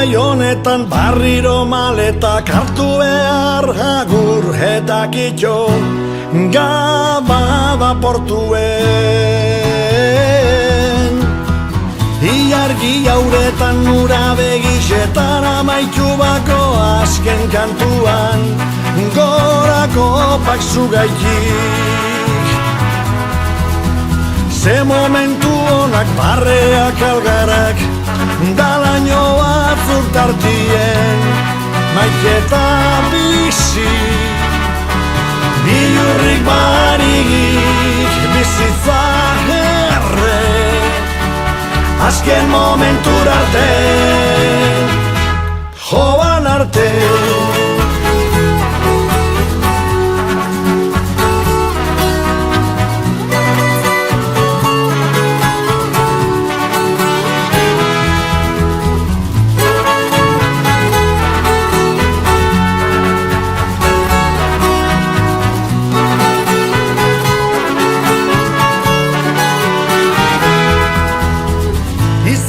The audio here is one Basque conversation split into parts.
gai honetan barriro maletak hartu behar agur eta kitxo Gabada portuen Ilargi hauretan nura begisetan amaitu bako azken kantuan Gorako pak zugaitik Ze momentu honak barreak algarak Dalaino batzuk tartien Maiketa bizi Bilurrik barigik bizitza erre Azken momentura arte Joan arte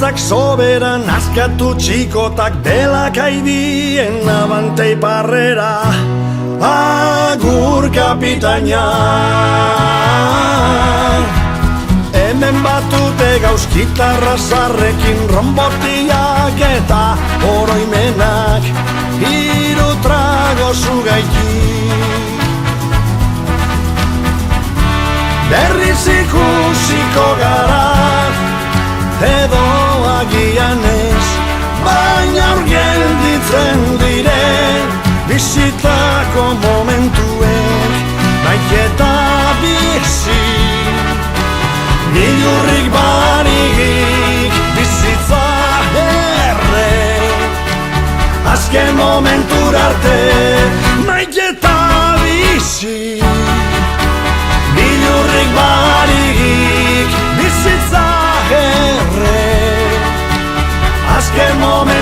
Izak soberan askatu txikotak delak aidien abante iparrera Agur kapitaina Hemen batute gauz gitarra zarrekin Rombotiak eta oroimenak Hiru trago zugaitik Berriz ikusiko gara Edo agian ez, baina hor gelditzen dire Bizitako momentuek, naiketa bizi Bilurrik barigik, bizitza erre Azken momentura arte, naiketa bizi Bilurrik barigik, bizitza Azken momentu